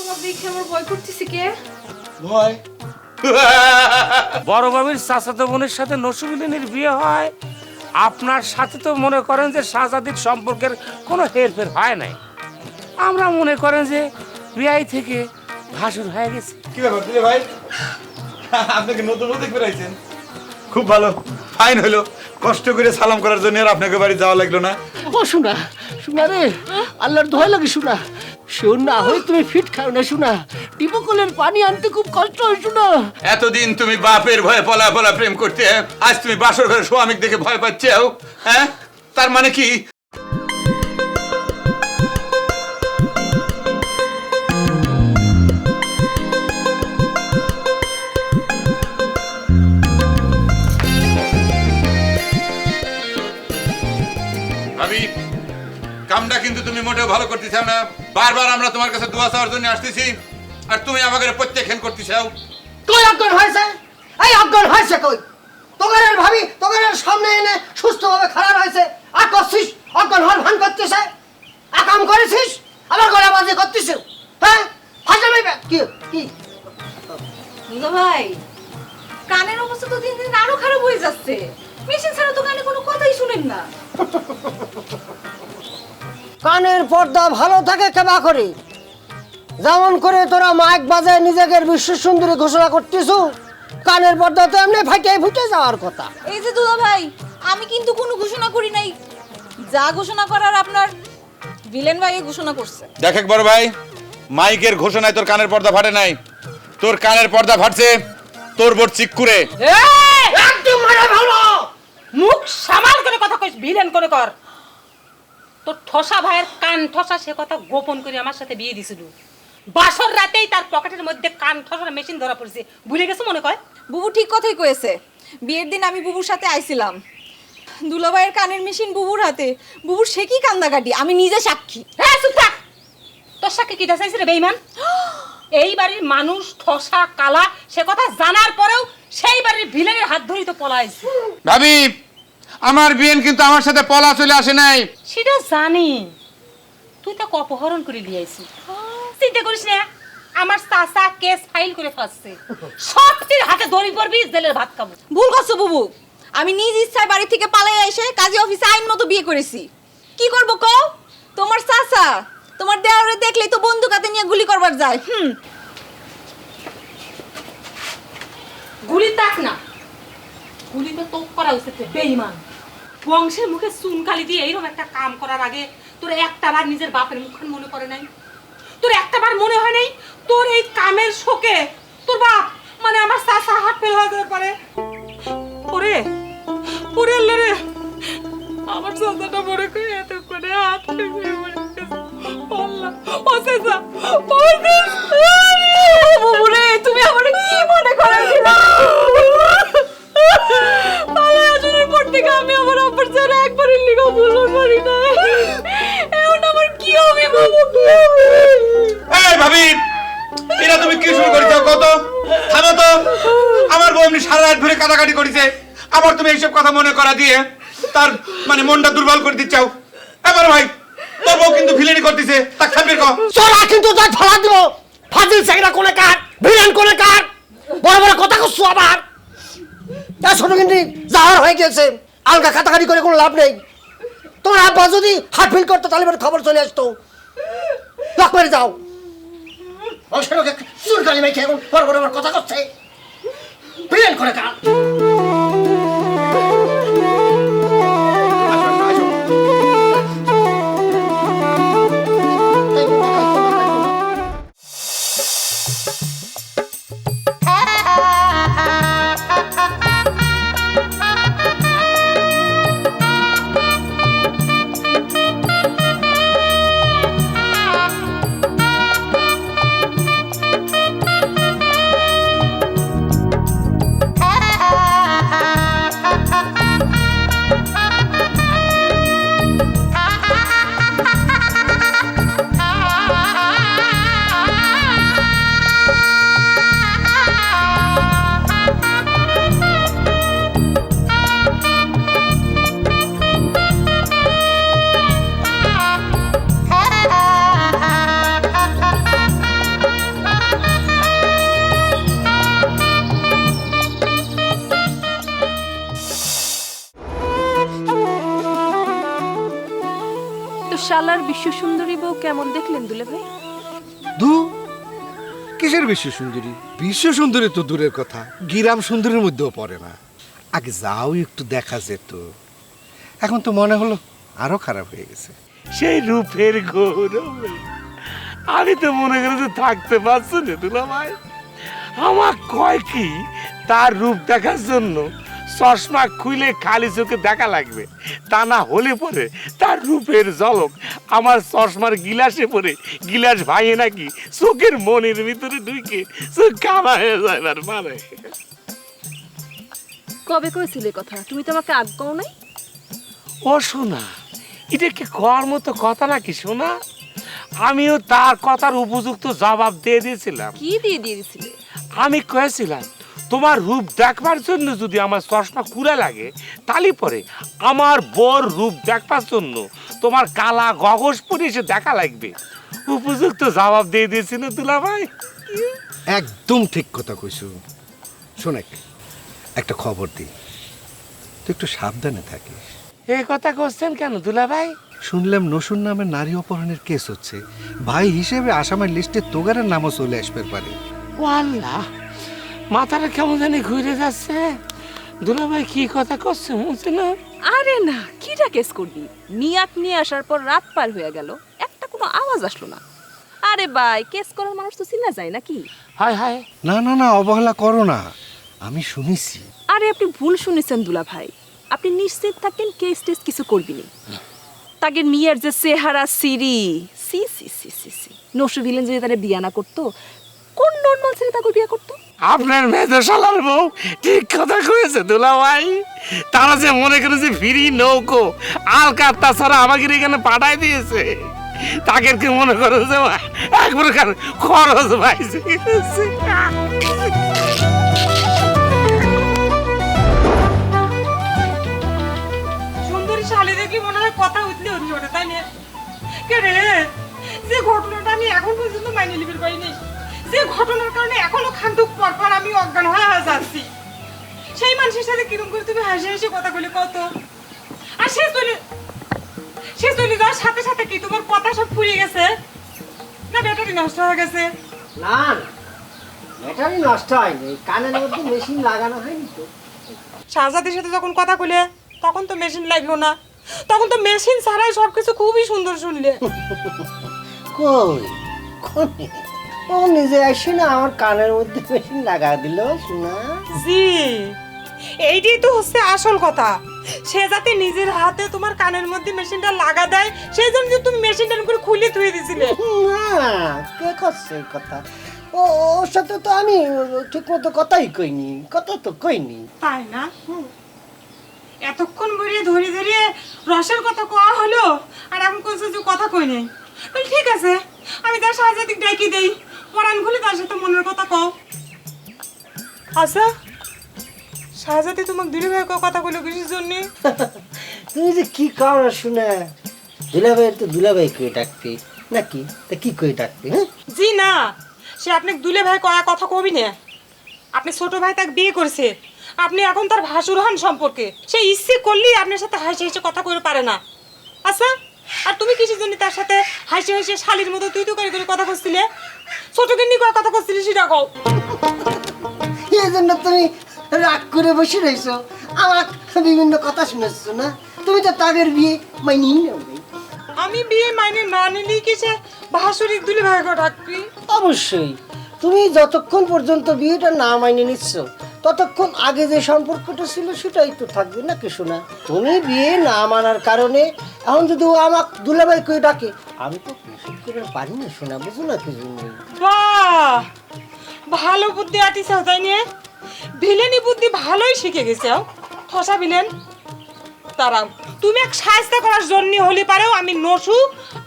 তোমার দেখে আমার ভয় করতেছে কে? ভয়? বড় বাবির চাচাতো বোনের সাথে নসুবিনের বিয়ে হয়, আপনার সাথে তো মনে করেন যে শাহজাদির সম্পর্কের কোনো হেরফের হয় নাই। আমরা মনে করেন যে বিয়ে থেকে ভাসুর হয়ে গেছে। কি ব্যাপার দিলে ভাই, আপনাকে নতুন নতুন ফেরাইছেন, খুব ভালো, ফাইন হলো। কষ্ট করে সালাম করার জন্য আর আপনাকে বাড়ি যাওয়া লাগলো না। ও শোনা শোনা রে, আল্লাহর দোহাই লাগে শোনা, শোন না হয় তুমি ফিট খাও না শোনা, টিপকলের পানি আনতে খুব কষ্ট হয় শোনা। এতদিন তুমি বাপের ভয়ে পলা পলা প্রেম করতে, আজ তুমি বাসর ঘরে স্বামীকে দেখে ভয় পাচ্ছো, হ্যাঁ? তার মানে কি? ভাবি, কামটা কিন্তু তুমি মোটেও ভালো করতে চাও না। বারবার আমরা তোমার কাছে দোয়া চাওয়ার জন্য আসতেছি, আর তুমি আমাকে প্রত্যাখ্যান করতে চাও। কই অজ্ঞান হয়েছে? এই অজ্ঞান হয়েছে কই? তোগারের ভাবি তোগারের সামনে এনে সুস্থভাবে খারাপ হয়েছে আর করছিস অজ্ঞান হওয়ার ভান করতেছে, আকাম করেছিস, আবার গলাবাজি করতেছিস, হ্যাঁ? ফাজলামি কি কি? দুলা ভাই, কানের অবস্থা তো দিন দিন আরো খারাপ হয়ে যাচ্ছে। মেশিন ছাড়া তো কানে কোনো কথাই শুনেন না। কানের পর্দা ভালো থাকে কেবা করে, যেমন করে তোরা মাইক বাজায় নিজেকে বিশ্ব সুন্দরী ঘোষণা করতেছু, কানের পর্দা তো এমনি ফাইটে ফুটে যাওয়ার কথা। এই যে দুলা ভাই, আমি কিন্তু কোনো ঘোষণা করি নাই। যা ঘোষণা করার আপনার ভিলেন ভাই ঘোষণা করছে। দেখ বড় ভাই, মাইকের ঘোষণায় তোর কানের পর্দা ফাটে নাই, তোর কানের পর্দা ফাটছে তোর বোর চিক্কুরে। একদম মারা ভালো মুখ সামাল করে কথা কইস, ভিলেন করে কর। তোর ঠসা ভাইয়ের কান ঠসা সে কথা গোপন করে আমার সাথে বিয়ে দিছিল। বাসর রাতেই তার পকেটের মধ্যে কান ঠসার মেশিন ধরা পড়েছে, ভুলে গেছে মনে কয়? বুবু ঠিক কথাই কয়েছে। বিয়ের দিন আমি বুবুর সাথে আইছিলাম, দুলাভাইয়ের কানের মেশিন বুবুর হাতে। বুবুর সে কি কান্দাকাটি, আমি নিজে সাক্ষী। হ্যাঁ চুপ থাক, তোর সাথে কি চাইছে রে বেঈমান? এই বাড়ির মানুষ ঠসা কালা সে কথা জানার পরেও সেই বাড়ির ভিলেনের হাত ধরেই তো পলাইছে। ভাবি, আমার বিয়েন কিন্তু আমার সাথে পলা চলে আসে নাই। সেটা জানি, তুই তো অপহরণ করে নিয়ে আইছিস। চিন্তা করিস না, আমার চাচা কেস ফাইল করে ফাঁসছে, সবটির হাতে দড়ি পড়বি, জেলের ভাত খাবো। ভুল করছো বুবু, আমি নিজ ইচ্ছায় বাড়ি থেকে পালাই এসে কাজী অফিসে আইন মতো বিয়ে করেছি। কি করবো কও? তোমার চাচা তোমার দেওয়ারে দেখলেই তো বন্দুক হাতে নিয়ে গুলি করবার যায়। গুলি তাক না, গুলি তো তোক করা উচিত বেঈমান। বংশের মুখে চুন কালি দিয়ে এইরকম একটা কাম করার আগে তোর একটাবার নিজের বাপের মুখখান মনে করে নাই? তোর একটাবার মনে হয় নাই তোর এই কামের শোকে তোর বাপ মানে আমার চাচা হাত ফেল হয়ে যেতে পারে? ওরে ওরে আল্লাহ রে, আমার চাচাটা মনে করে এত করে হাত ফেল হয়ে পড়ে গেছে। আল্লাহ, ও চাচা, ও বুবু রে, তুমি আমারে কি মনে করে দিলা? পালানোর পর থেকে আমি আমার আব্বার ছাড়া একবারের লিগা বলতে পারি না। এখন আমার কি হবে বাবু, কি হবে? এই ভাবি, এটা তুমি কি শুরু করেছো? কত থামো তো। আমার বউ এমনি সারা রাত ধরে কাটাকাটি করেছে, আবার তুমি এইসব কথা মনে করা দিয়ে তার মানে মনটা দুর্বল করে দিচ্ছাও। এবার ভাই, তোর বউ কিন্তু ভিলেনি করতেছে, তা খাবির কো চলা কিন্তু তাই ফালা দিব, ফাজিল সেগরা কোনে কাট, ভিলেন কোনে কাট, বড় বড় কথা কইছো আবার। তা ছোট কিন্তু জাহার হয়ে গেছে, আলগা কাটাকাটি করে কোনো লাভ নেই। তোমার আব্বা যদি হাত ফিল করতো তাহলে আমার খবর চলে আসতো। লক মেরে যাও, ও সেটাকে চুর গালি মেখে এখন বড় বড় কথা করছে, ভিলেন করে কাট। শালার বিশ্ব সুন্দরী বউ কেমন দেখলেন দুলে ভাই? দু কিসের বিশ্ব সুন্দরী? বিশ্ব সুন্দরী তো দূরের কথা, গিরাম সুন্দরীর মধ্যেও পড়ে না। আগে যাও একটু দেখা যেত, এখন তো মনে হলো আরো খারাপ হয়ে গেছে। সেই রূপের গৌরবে আমি তো মনে করি যে থাকতে পারছি না দুলা ভাই। আমার কয় কি, তার রূপ দেখার জন্য চশমা খুলে খালি চোখে দেখা লাগবে, তা না হলে পরে তার রূপের ঝলক আমার চশমার গিলাসে পড়ে গিলাস ভাঙে নাকি চোখের মনের ভিতরে ঢুকে চোখ কানা হয়ে যাবার মানে। কবে করেছিলে কথা? তুমি তো আমাকে আজ্ঞাও নাই। ও শোনা, এটা কি কর মতো কথা নাকি শোনা? আমিও তার কথার উপযুক্ত জবাব দিয়ে দিয়েছিলাম। কি দিয়ে দিয়েছিলে? আমি কয়েছিলাম তোমার রূপ দেখবার জন্য যদি আমার চশমা কুড়া লাগে, তালি পরে আমার বর রূপ দেখবার জন্য তোমার কালা গগস পরে এসে দেখা লাগবে। উপযুক্ত জবাব দিয়ে দিয়েছিল দুলা ভাই। একদম ঠিক কথা কইছো। শোনেক, একটা খবর দিই, তুই একটু সাবধানে থাকিস। এই কথা করছেন কেন দুলা ভাই? শুনলাম নসুন নামে নারী অপহরণের কেস হচ্ছে। ভাই হিসেবে আসামের লিস্টে তোগারের নামও চলে আসবে পারে। ও আল্লাহ, মাথাটা কেমন জানি ঘুরে যাচ্ছে। দুলা ভাই কি কথা করছে বুঝছি না। আরে না, কিটা কেস করবি? মিয়াক নিয়ে আসার পর রাত পার হয়ে গেল, একটা কোনো আওয়াজ আসলো না। আরে ভাই, কেস করার মানুষ তো চিনা যায় নাকি? হায় হায়, না না না, অবহেলা করো না, আমি শুনেছি। আরে আপনি ভুল শুনেছেন দুলা ভাই। আপনি নিশ্চিত থাকেন কেস টেস কিছু করবি না। তাকে মিয়ার যে চেহারা সিরি, সি সি সি সি সি, নসু ভিলেন যদি তারে বিয়া না করতো, কোন নর্মাল ছেলে তাকে বিয়া করতো? আপনার মেজশালার বউ ঠিক কথা কয়েছে দুলা ভাই। তারা যে মনে করে যে ফিরি নৌকো আলকার তাছাড়া আমাকে এখানে পাঠাই দিয়েছে, তাকে কি মনে করো যে এক প্রকার খরচ পাইছে। সুন্দরী শালি দেখি মনে হয় কথা উঠলে উঠলে ওঠে, তাই না? কে রে, যে ঘটনাটা আমি এখন পর্যন্ত মাইনে নিতে পারিনি, যে ঘটনার কারণে এখনো খান্তুক পরপর আমি অজ্ঞান হয়ে যাচ্ছি, সেই মানুষের সাথে কিরম করে তুমি হাসি হাসি কথা বলে কত। আর সে চলে যাওয়ার সাথে সাথে কি তোমার কথা সব ফুরিয়ে গেছে না ব্যাটারি নষ্ট হয়ে গেছে? না না, ব্যাটারি নষ্ট হয়নি, কানের মধ্যে মেশিন লাগানো হয়নি তো। শাহজাদির সাথে যখন কথা বলে তখন তো মেশিন লাগলো না, তখন তো মেশিন ছাড়াই সবকিছু খুবই সুন্দর শুনলে। কই কোনে ও নিজে আসে না আমার কানের মধ্যে মেশিন লাগা দিল শোনা। জি, এইটাই তো হচ্ছে আসল কথা। সে যাতে নিজের হাতে তোমার কানের মধ্যে মেশিনটা লাগা দেয়, সেই জন্য যে তুমি মেশিনটা করে খুলে ধুয়ে দিছিলে। না, কে করছে এই কথা? ও ওর সাথে তো আমি ঠিক মতো কথাই কইনি, কথা তো কইনি। তাই না? এতক্ষণ ধরে ধরে ধরে রসের কথা কওয়া হলো, আর এখন কোথাও যে কথা কই নেই। বলি ঠিক আছে, আমি তার শাহজাদিক ডাকি দেই, পরাণ খুলে তার সাথে মনের কথা কও। আচ্ছা, শাহজাদি তোমাকে দিলে ভাই কথা কইলো কিসের জন্য? তুমি যে কি কারণ শুনে দুলাভাইয়ের তো দুলাভাই কই ডাকতে নাকি? তা কি কই ডাকতে? হ্যাঁ জি না, সে আপনাকে দুলে ভাই কয়া কথা কবি না। আপনি ছোট ভাই তাকে বিয়ে করেছে, আপনি এখন তার ভাসুর হন সম্পর্কে। সে ইচ্ছে করলেই আপনার সাথে হাসি হাসি কথা কইতে পারে না। আচ্ছা, আর তুমি কিসের জন্য তার সাথে হাসি হাসি শালির মতো তুই তো করে করে কথা করছিলে? ছোট কিন্নি কয়া কথা করছিলে সেটা কও। এই জন্য তুমি রাগ করে বসে রইছো, আমার বিভিন্ন কথা শুনেছো না? তুমি তো তাদের বিয়ে মাইনি নাও নাই। আমি বিয়ে মাইনে না নিলেই কি সে ভাসুরিক দুলে ভাই করে ডাকবি? অবশ্যই, তুমি যতক্ষণ পর্যন্ত বিয়েটা না মাইনে নিচ্ছ ততক্ষণ আগে যে সম্পর্কটা ছিল সেটাই তো থাকবে নাকি শোনা? তুমি বিয়ে না মানার কারণে এখন যদি ও আমাকে দুলাভাই কই ডাকে, আমি তো নিষেধ করে পারি না শোনা, বুঝো না কি জন্য? বাহ, ভালো বুদ্ধি আটিসাও তাই নিয়ে ভিলেনি বুদ্ধি ভালোই শিখে গেছে। ঠসা ভিলেন তারাও তুমি এক সাহায্য করার জন্য হলে পারেও আমি নসু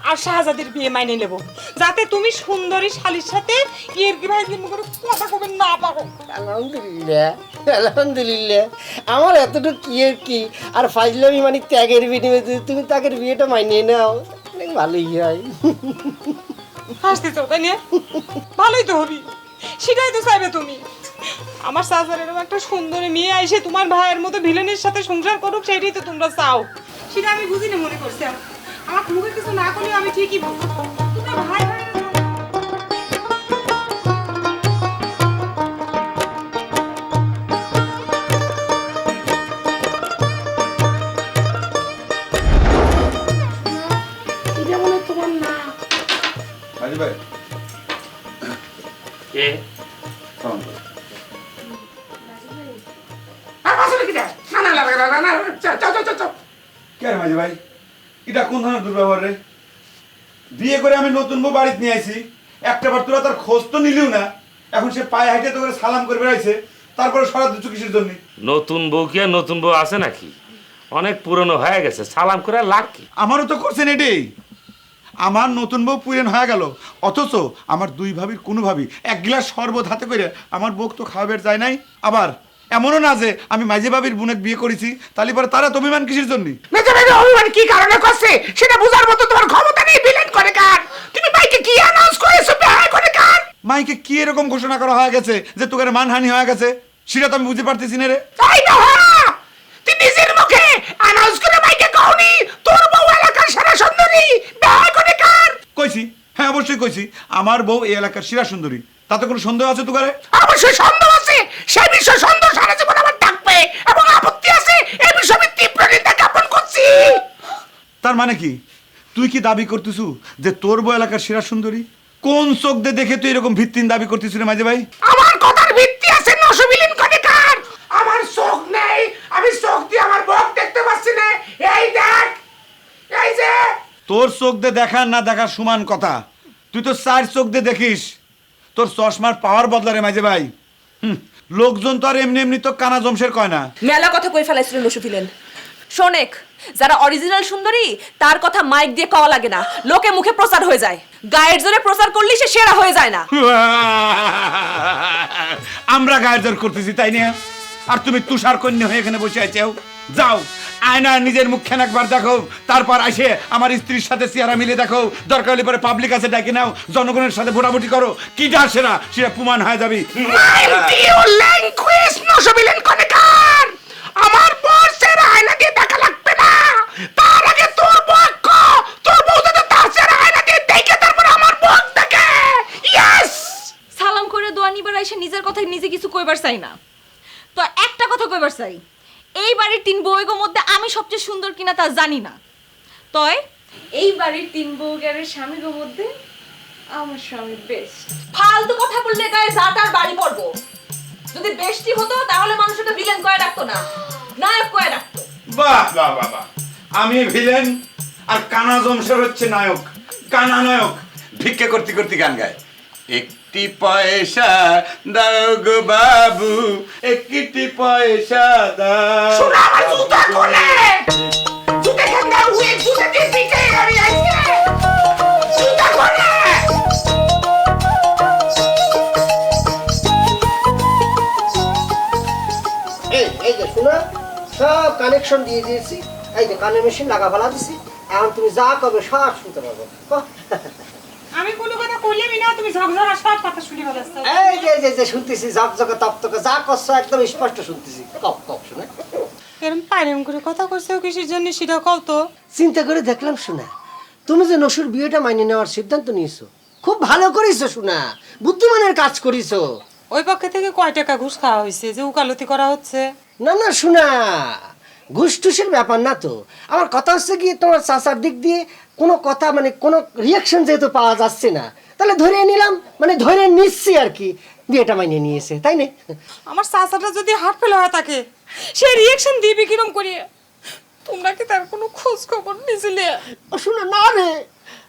আর শাহজাদির বিয়ে মাইনে নেব, যাতে তুমি সুন্দরী শালির সাথে ইয়ের কি ভাই করে কথা কবে না পারো। আলহামদুলিল্লাহ, আলহামদুলিল্লাহ। আমার এতটুকু কি এর কি আর ফাইজলামি মানে ত্যাগের বিনিময়ে যদি তুমি তাদের বিয়েটা মাইনে নাও অনেক ভালোই হয়। হাসতে তো তাই নিয়ে ভালোই তো হবি, সেটাই তো চাইবে তুমি। আমার চাচার এরকম একটা সুন্দরী মেয়ে আইসে তোমার ভাইয়ের মতো ভিলেনের সাথে সংসার করুক, সেটাই তো তোমরা চাও। সেটা আমি বুঝিনি মনে করছি। আমার মুখে কিছু না করলে আমি ঠিকই বলবো তোমরা ভাই ভাই মাঝি ভাই কে সালাম করো। কে রে মাঝি ভাই এটা কোন ধরনের দুর্ব্যবহার রে? বিয়ে করে আমি নতুন বউ বাড়িতে নিয়ে আইছি, একটা বার তোরা তার খোঁজ তো নিলিও না, এখন সে পায়ে হাঁটে তো করে সালাম করে বেড়াইছে, তারপরে সরা দিচ্ছ কিসের জন্য? নতুন বউ কি আর নতুন বউ আছে নাকি? অনেক পুরনো হয়ে গেছে, সালাম করে লাগ কি? আমারও তো করছেন এটাই। আমার নতুন বউ পুরেন হয়ে গেল, অথচ আমার দুই ভাবির কোনো ভাবি এক গ্লাস শরবত হাতে করে আমার বউকে তো খাওয়াবের যায় নাই। আবার এমনও না যে আমি মাঝে ভাবির বোনের বিয়ে করেছি, তাহলে পরে তারা তো অভিমান কিসের জন্য? মেজে মেজে অভিমান কি কারণে করছে সেটা বুঝার মতো তোমার ক্ষমতা নেই। বিলেন করে কার? তুমি মাইকে কি অ্যানাউন্স করেছো? বিয়ে করে কার? মাইকে কি এরকম ঘোষণা করা হয়ে গেছে যে তোকে মানহানি হয়ে গেছে, সেটা তো আমি বুঝতে পারতেছি না রে। তাই না? তুই নিজের মুখে অ্যানাউন্স করে মাইকে কওনি তোর বউ এলাকার সেরা সুন্দরী? বিয়ে করে কার? কইছি, হ্যাঁ অবশ্যই কইছি, আমার বউ এই এলাকার সেরা সুন্দরী। তাতে কোনো সন্দেহ আছে তোকারে? অবশ্যই সন্দেহ আছে। সেই বিষয়ে সন্দেহ সারা জীবন আমার থাকবে এবং আপত্তি আছে। এই বিষয়ে আমি তীব্র নিন্দা জ্ঞাপন করছি। তার মানে কি তুই কি দাবি করতেছু যে তোর বউ এলাকার সেরা সুন্দরী? কোন চোখ দিয়ে দেখে তুই এরকম ভিত্তিহীন দাবি করতেছিস রে মাঝে ভাই? আমার কথার ভিত্তি আছে নসবিলীন করে কার? আমার চোখ নেই, আমি চোখ দিয়ে আমার বউ দেখতে পাচ্ছি না। এই দেখ, এই যে তোর চোখ দিয়ে দেখা না দেখা সমান কথা। তুই তো চার চোখ দিয়ে দেখিস, তোর চশমার পাওয়ার বদলা রে মাঝে ভাই। লোকজন তো আর এমনি এমনি তো কানা জমশের কয় না। মেলা কথা কই ফেলাইছিল নসুফিলেন। শোনেক, যারা অরিজিনাল সুন্দরী তার কথা মাইক দিয়ে কওয়া লাগে না, লোকে মুখে প্রচার হয়ে যায়। গায়ের জোরে প্রচার করলে সে সেরা হয়ে যায় না। আমরা গায়ের জোর করতেছি তাই না? আর তুমি তুষার কন্যা হয়ে এখানে বসে আছো। যাও আয়না নিজের মুখখান একবার দেখো, তারপর আসে আমার স্ত্রীর সাথে চেহারা মিলে দেখো। দরকার হলে পরে পাবলিক আছে ডাকে নাও, জনগণের সাথে ভোটাভুটি করো, কি যা সেরা সেটা প্রমাণ হয়ে যাবি। আমার বর সেরা আয়না দিয়ে দেখা লাগবে না, তার আগে তোর পক্ষ, তোর বউ তো তার সেরা আয়না দিয়ে দেখে তারপর আমার বর দেখে। ইয়েস। সালাম করে দোয়া নিবার এসে নিজের কথাই নিজে কিছু কইবার চাই না। তো একটা কথা কইবার চাই, এই বাড়ির 3 বউয়ের মধ্যে আমি সবচেয়ে সুন্দর কিনা তা জানি না। তয় এই বাড়ির 3 বউয়ের স্বামীর মধ্যে আমার স্বামী বেস্ট। ফালতু কথা বললে গায়ে জাটার বাড়ি পড়বো। যদি বেস্টি হতো তাহলে মানুষ এটা ভিলেন কয়ে রাখতো না, নায়ক কয়ে রাখতো। বাহ বাহ বাহ বাহ, আমি ভিলেন আর কানা জমশের হচ্ছে নায়ক। কানা নায়ক ভিক্ষা করতে করতে গান গায়। একটি পয়সা দাও গো বাবু, একটি পয়সা দাও। শোনা আমার জুতা খোলে, জুতা কেন উয়ে জুতা দিয়ে পিকে আমি আজকে জুতা খোলে। এই যে শোনো, সব কানেকশন দিয়ে দিয়েছি। এই যে কানের মেশিন লাগা ফেলা দিছি, এখন তুমি যা করবে সব শুনতে পারবো। আমি কোনো কথা কইলামই না, তুমি ঝগঝগা সব কথা শুনে ফেলাচ্ছ। এই যে শুনতেছি ঝকঝকে তকতকে যা করছো একদম স্পষ্ট শুনতেছি। কপ কপ শুনে এরকম পাইরেম করে কথা কইছো কিসের জন্য সেটা কও তো। চিন্তা করে দেখলাম শোনা, তুমি যে নসুর বিয়েটা মাইনে নেওয়ার সিদ্ধান্ত নিয়েছো, খুব ভালো করেছো শোনা, বুদ্ধিমানের কাজ করেছো। ওই পক্ষে থেকে কয় টাকা ঘুষ খাওয়া হয়েছে যে উকালতি করা হচ্ছে? না না শোনা, ঘুষ টুসের ব্যাপার না তো। আমার কথা হচ্ছে কি, তোমার চাচার দিক দিয়ে কোনো কথা মানে কোনো রিয়াকশন যেহেতু পাওয়া যাচ্ছে না, তাহলে ধরে নিলাম, মানে ধরে নিচ্ছি আর কি, বিয়েটা মাইনে নিয়েছে, তাই না? আমার চাচাটা যদি হাত ফেলে হয় তাকে, সে রিয়াকশন দিবি কিরম করিয়ে? তোমরা কি তার কোনো খোঁজ খবর নিছিলে? শোনা না রে,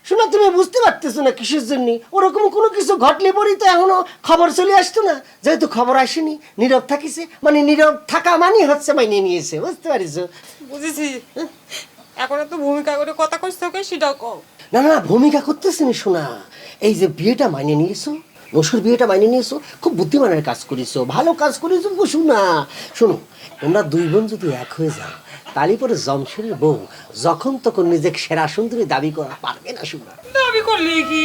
শোনা তুমি বুঝতে পারতেছো না কিসের জন্য ওরকম কোনো কিছু ঘটলে পরই তো এখনো খবর চলে আসতো না। যেহেতু খবর আসেনি, নীরব থাকিছে, মানে নীরব থাকা মানে হচ্ছে মাইনে নিয়েছে, বুঝতে পারিছো? বুঝেছি। এখন তো ভূমিকা করে কথা কইছো কে সেটাও কও। না না ভূমিকা করতেছি না শোনা, এই যে বিয়েটা মাইনে নিয়েছো, নসুর বিয়েটা মাইনে নিয়েছো, খুব বুদ্ধিমানের কাজ করেছো, ভালো কাজ করেছো গো শোনা। শোনো, তোমরা 2 বোন যদি এক হয়ে যাও, তাহলে পরে জমশেরের বউ যখন তখন নিজেকে সেরা সুন্দরী দাবি করা পারবে না শোনা। দাবি করলি কি?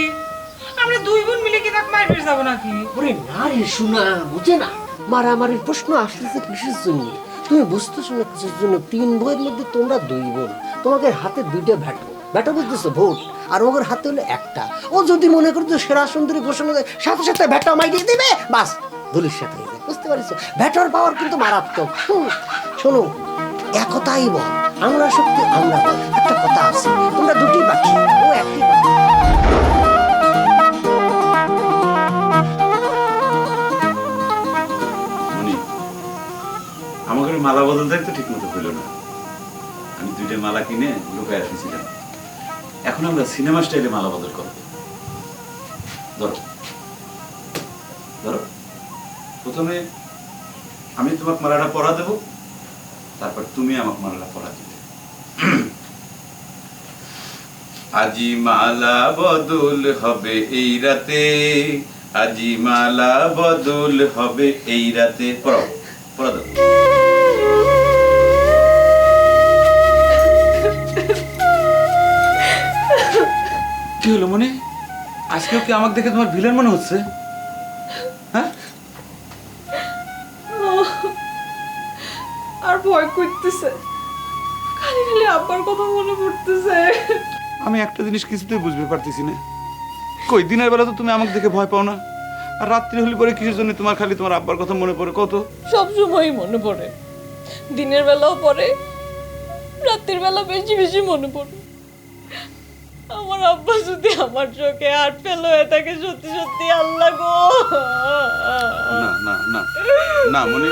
আমরা 2 বোন মিলে কি তাক মাইরে যাব নাকি? ওরে না রে শোনা, বুঝে না, মারামারির প্রশ্ন আসতেছে কিসের জন্য? তুমি বুঝতেছো না কিসের জন্য? 3 বউয়ের মধ্যে তোমরা 2 বোন, তোমাদের হাতে 2টা ভ্যাটো, ব্যাটা বুঝতেছো ভোট, আর ওর হাতে হলো একটা। ও যদি মনে করতো সেরা সুন্দরী ঘোষণা দেয়, সাথে সাথে ভ্যাটা মাইরিয়ে দিবে, বাস দলির সাথে হয়ে যায়। বুঝতে পারিছো? ভ্যাটার পাওয়ার কিন্তু মারাত্মক। শোনো, একতাই বল, আমরা শক্তি আমরা বল, একটা কথা আছে, তোমরা দুটি পাখি, ও একটি পাখি। মনি, আমাকে মালা বদলটা তো ঠিক মতো হইল না। আমি 2টা মালা কিনে লুকায় রেখেছিলাম। এখন আমরা সিনেমা স্টাইলে মালা বদল করব। ধরো ধরো, প্রথমে আমি তোমাকে মালাটা পরা দেব, তারপর তুমি আমাকে মালাটা পরা দিবে। আজি মালা বদল হবে এই রাতে, আজি মালা বদল হবে এই রাতে। পড়াও, পড়া দাও। কি হলো মনে? আজকেও কি আমাকে দেখে তোমার ভিলেন মনে হচ্ছে? হ্যাঁ, আর ভয় করতেছে, খালি খালি আব্বার কথা মনে পড়তেছে। আমি একটা জিনিস কিছুতেই বুঝতে পারতেছি না। কই দিনের বেলা তো তুমি আমাকে দেখে ভয় পাও না, আর রাত্রি হলে পরে কিসের জন্য তোমার খালি তোমার আব্বার কথা মনে পড়ে? কত সব সময়ই মনে পড়ে, দিনের বেলাও পড়ে, রাতের বেলা বেশি বেশি মনে পড়ে। আমার আব্বা যদি আমার চোখে হাত ফেল হয়ে থাকে, সত্যি সত্যি আল্লাহ গো। না না না না মনে,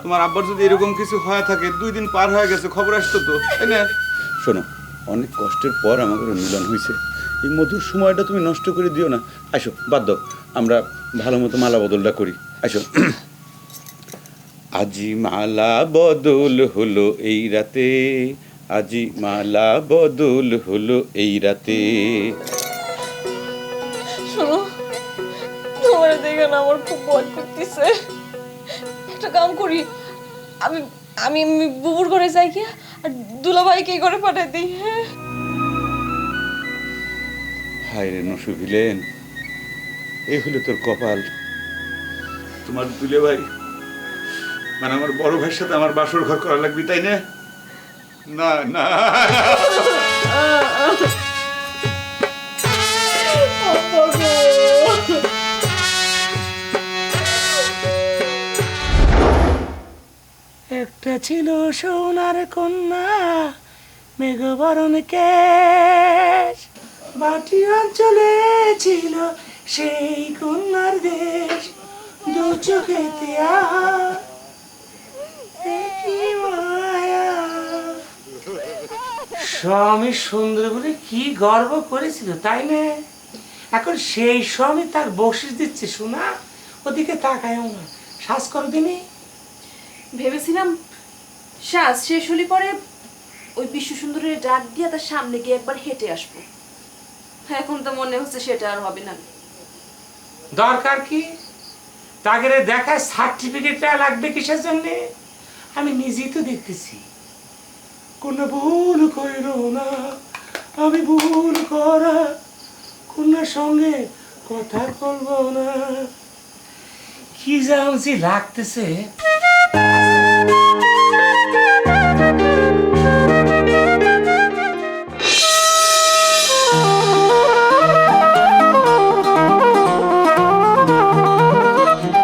তোমার আব্বার যদি এরকম কিছু হয়ে থাকে, 2 দিন পার হয়ে গেছে, খবর আসতো তো, তাই না? শোনো, অনেক কষ্টের পর আমাদের মিলন হয়েছে, এই মধুর সময়টা তুমি নষ্ট করে দিও না। আসো, বাদ দাও, আমরা ভালো মতো মালা বদলটা করি। আসো। আজি মালা বদল হলো এই রাতে, আজি মালা বদল হলো এই রাতে। শোনো, তোমার দেখে না আমার খুব ভয় করতেছে। একটা কাম করি, আমি আমি বুবুর ঘরে যাই কি, আর দুলাভাইকে এই ঘরে পাঠাই দিই। হ্যাঁ, হায় রে নসু ভিলেন, এই হলো তোর কপাল। তোমার দুলে ভাই মানে আমার বড় ভাইয়ের সাথে আমার বাসর ঘর করা লাগবে, তাই না? না না, একটা ছিল সোনার কন্যা, মেঘবরণ কেশ, বাটি অঞ্চলে ছিল সেই কন্যার দেশ, দু চোখেতে দেখি মায়া। স্বামী সুন্দর বলে কি গর্ব করেছিল, তাই না? এখন সেই স্বামী তার বকশিস দিচ্ছে, শোনা, ওদিকে তাকায়ও না, শ্বাস করো দিনই। ভেবেছিলাম শ্বাস শেষ হলে পরে ওই বিশ্ব সুন্দরের ডাক দিয়ে তার সামনে গিয়ে একবার হেঁটে আসবো। এখন তো মনে হচ্ছে সেটা আর হবে না। দরকার কি? তাকে দেখায় সার্টিফিকেটটা লাগবে কিসের জন্য? আমি নিজেই তো দেখতেছি। কোনো ভুল করিল না, আমি ভুল করা কন্যার সঙ্গে কথা বলবো না। কি জানছি লাগতেছে।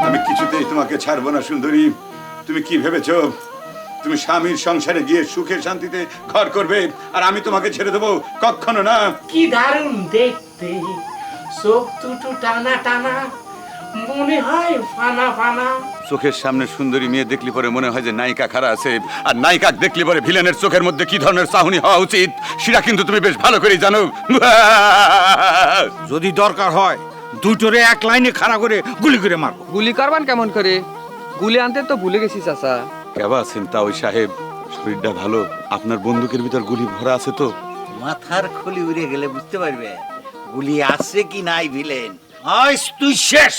আমি কিছুতেই তোমাকে ছাড়বো না সুন্দরী। তুমি কি ভেবেছো তুমি স্বামীর সংসারে গিয়ে সুখে শান্তিতে ঘর করবে আর আমি তোমাকে ছেড়ে দেবো? কখনো না। কি দারুণ দেখতে, চোখ দুটো টানা টানা, মনে হয় ফানা ফানা। চোখের সামনে সুন্দরী মেয়ে দেখলি পরে মনে হয় যে নায়িকা খাড়া আছে, আর নায়িকা দেখলি পরে ভিলেনের চোখের মধ্যে কি ধরনের চাহনি হওয়া উচিত সেটা কিন্তু তুমি বেশ ভালো করেই জানো। যদি দরকার হয় দুটোরে এক লাইনে খাড়া করে গুলি করে মারবো। গুলি করবান কেমন করে? গুলি আনতে তো ভুলে গেছি চাচা। কেবা আছেন তা ওই সাহেব? শরীরটা ভালো? আপনার বন্দুকের ভিতর গুলি ভরা আছে তো? মাথার খুলি উড়ে গেলে বুঝতে পারবে গুলি আছে কি নাই ভিলেন। আজ তুই শেষ।